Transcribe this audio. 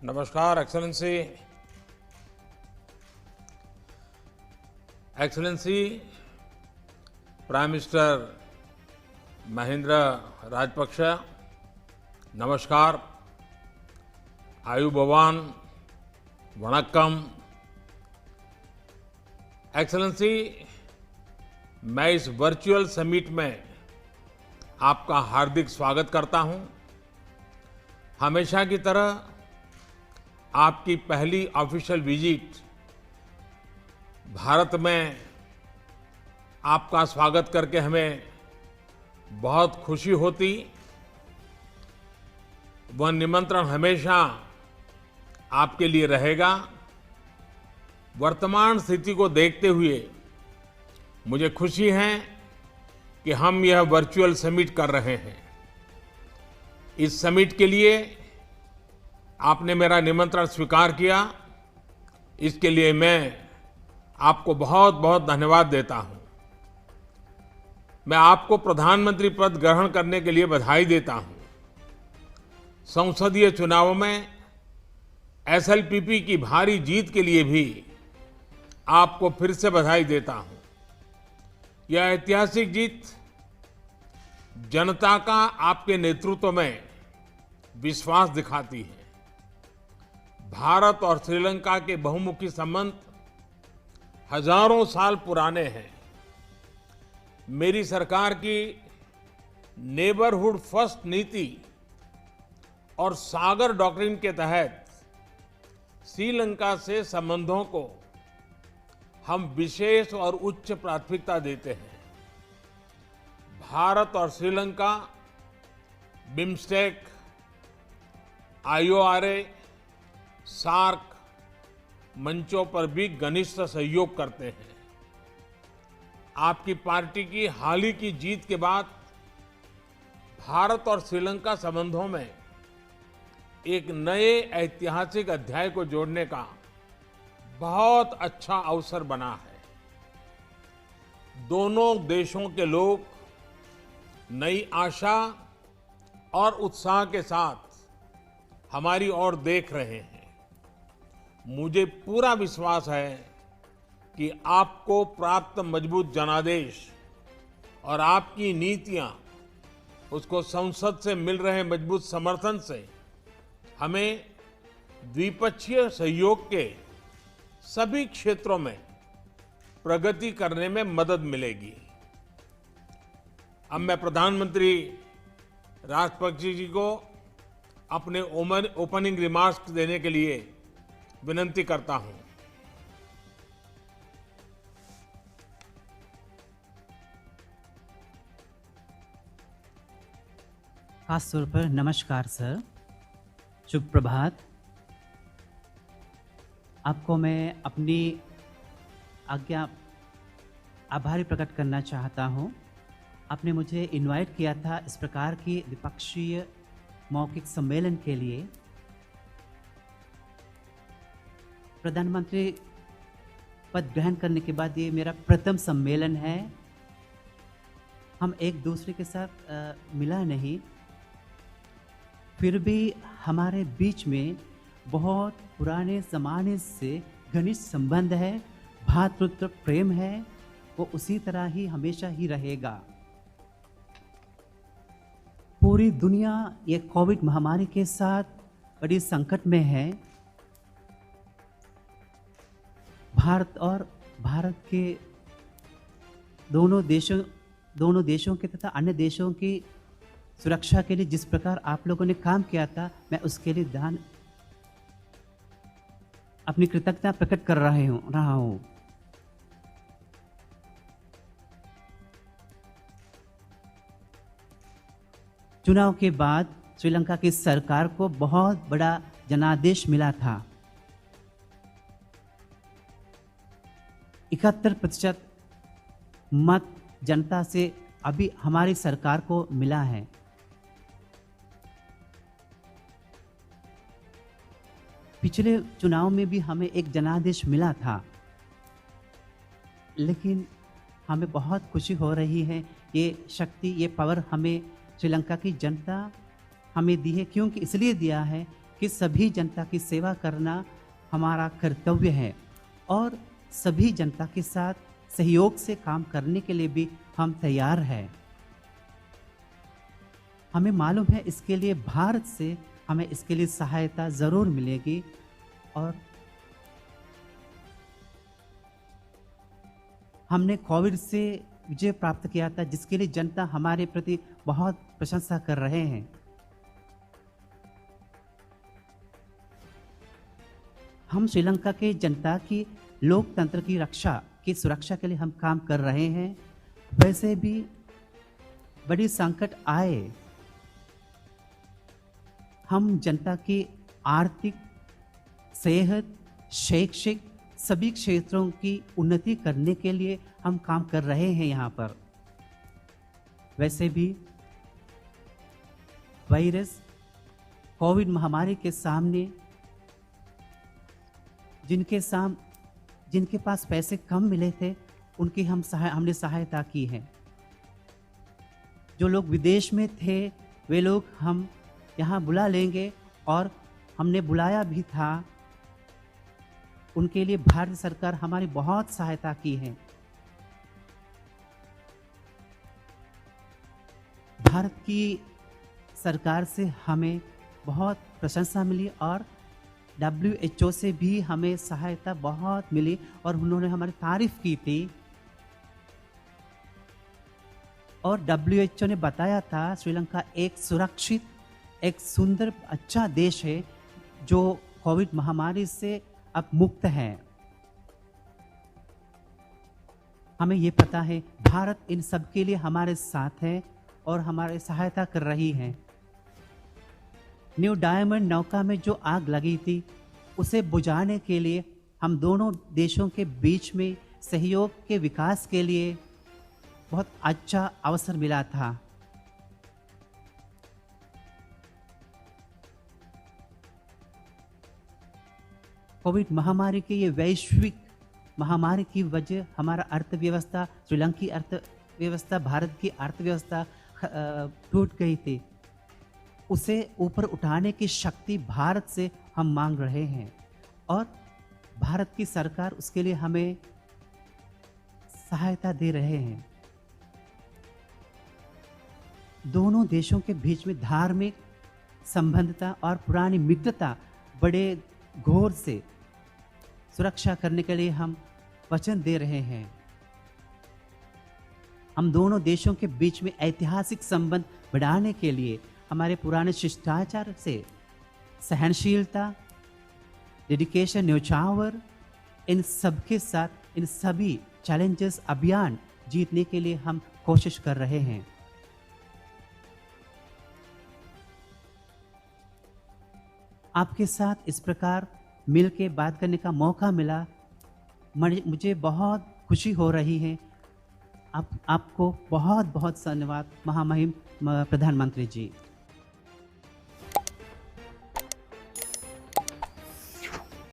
नमस्कार excellency, prime minister Mahindra Rajapaksa, नमस्कार, आयुबोवान, वणक्कम। Excellency, मैं इस वर्चुअल समिट में आपका हार्दिक स्वागत करता हूं। हमेशा की तरह आपकी पहली ऑफिशियल विजिट भारत में आपका स्वागत करके हमें बहुत खुशी होती। वह निमंत्रण हमेशा आपके लिए रहेगा। वर्तमान स्थिति को देखते हुए मुझे खुशी है कि हम यह वर्चुअल समिट कर रहे हैं। इस समिट के लिए आपने मेरा निमंत्रण स्वीकार किया, इसके लिए मैं आपको बहुत बहुत धन्यवाद देता हूं। मैं आपको प्रधानमंत्री पद ग्रहण करने के लिए बधाई देता हूं। संसदीय चुनावों में एसएलपीपी की भारी जीत के लिए भी आपको फिर से बधाई देता हूं। यह ऐतिहासिक जीत जनता का आपके नेतृत्व में विश्वास दिखाती है। भारत और श्रीलंका के बहुमुखी संबंध हजारों साल पुराने हैं। मेरी सरकार की नेबरहुड फर्स्ट नीति और सागर डॉक्ट्रिन के तहत श्रीलंका से संबंधों को हम विशेष और उच्च प्राथमिकता देते हैं। भारत और श्रीलंका बिम्स्टेक, आईओआरए, सार्क मंचों पर भी घनिष्ठ सहयोग करते हैं। आपकी पार्टी की हाल ही की जीत के बाद भारत और श्रीलंका संबंधों में एक नए ऐतिहासिक अध्याय को जोड़ने का बहुत अच्छा अवसर बना है। दोनों देशों के लोग नई आशा और उत्साह के साथ हमारी ओर देख रहे हैं। मुझे पूरा विश्वास है कि आपको प्राप्त मजबूत जनादेश और आपकी नीतियां, उसको संसद से मिल रहे मजबूत समर्थन से हमें द्विपक्षीय सहयोग के सभी क्षेत्रों में प्रगति करने में मदद मिलेगी। अब मैं प्रधानमंत्री राजपक्ष जी को अपने ओपनिंग रिमार्क्स देने के लिए विनती करता हूं। खास तौर पर नमस्कार सर, शुभ प्रभात। आपको मैं अपनी आभारी प्रकट करना चाहता हूं। आपने मुझे इनवाइट किया था इस प्रकार की द्विपक्षीय मौखिक सम्मेलन के लिए। प्रधानमंत्री पद ग्रहण करने के बाद ये मेरा प्रथम सम्मेलन है। हम एक दूसरे के साथ मिला नहीं, फिर भी हमारे बीच में बहुत पुराने ज़माने से घनिष्ठ संबंध है, भ्रातृत्व प्रेम है, वो उसी तरह ही हमेशा ही रहेगा। पूरी दुनिया ये कोविड महामारी के साथ बड़ी संकट में है। भारत के दोनों देशों के तथा अन्य देशों की सुरक्षा के लिए जिस प्रकार आप लोगों ने काम किया था, मैं उसके लिए अपनी कृतज्ञता प्रकट कर रहा हूं। चुनाव के बाद श्रीलंका की सरकार को बहुत बड़ा जनादेश मिला था। 71% मत जनता से अभी हमारी सरकार को मिला है। पिछले चुनाव में भी हमें एक जनादेश मिला था, लेकिन हमें बहुत खुशी हो रही है। ये शक्ति, ये पावर हमें श्रीलंका की जनता हमें दी है। क्योंकि इसलिए दिया है कि सभी जनता की सेवा करना हमारा कर्तव्य है और सभी जनता के साथ सहयोग से काम करने के लिए भी हम तैयार हैं। हमें मालूम है इसके लिए भारत से हमें इसके लिए सहायता ज़रूर मिलेगी और हमने कोविड से विजय प्राप्त किया था, जिसके लिए जनता हमारे प्रति बहुत प्रशंसा कर रहे हैं। हम श्रीलंका के जनता की लोकतंत्र की रक्षा की सुरक्षा के लिए हम काम कर रहे हैं। वैसे भी बड़ी संकट आए, हम जनता की आर्थिक, सेहत, शैक्षिक सभी क्षेत्रों की उन्नति करने के लिए हम काम कर रहे हैं यहाँ पर। वैसे भी वायरस कोविड महामारी के सामने जिनके पास पैसे कम मिले थे उनकी हमने सहायता की है। जो लोग विदेश में थे वे लोग हम यहाँ बुला लेंगे और हमने बुलाया भी था। उनके लिए भारत सरकार हमारी बहुत सहायता की है। भारत की सरकार से हमें बहुत प्रशंसा मिली और WHO से भी हमें सहायता बहुत मिली और उन्होंने हमारी तारीफ की थी। और WHO ने बताया था श्रीलंका एक सुरक्षित, एक सुंदर, अच्छा देश है जो कोविड महामारी से अब मुक्त है। हमें ये पता है भारत इन सब के लिए हमारे साथ है और हमारे सहायता कर रही है। न्यू डायमंड नौका में जो आग लगी थी उसे बुझाने के लिए हम दोनों देशों के बीच में सहयोग के विकास के लिए बहुत अच्छा अवसर मिला था। कोविड महामारी के ये वैश्विक महामारी की वजह हमारा अर्थव्यवस्था, श्रीलंकी अर्थव्यवस्था, भारत की अर्थव्यवस्था टूट गई थी। उसे ऊपर उठाने की शक्ति भारत से हम मांग रहे हैं और भारत की सरकार उसके लिए हमें सहायता दे रहे हैं। दोनों देशों के बीच में धार्मिक संबंधता और पुरानी मित्रता बड़े घोर से सुरक्षा करने के लिए हम वचन दे रहे हैं। हम दोनों देशों के बीच में ऐतिहासिक संबंध बढ़ाने के लिए हमारे पुराने शिष्टाचार से सहनशीलता, डेडिकेशन, न्योछावर, इन सब के साथ इन सभी चैलेंजेस अभियान जीतने के लिए हम कोशिश कर रहे हैं। आपके साथ इस प्रकार मिल के बात करने का मौका मिला, मुझे बहुत खुशी हो रही है। आपको बहुत बहुत धन्यवाद महामहिम प्रधानमंत्री जी।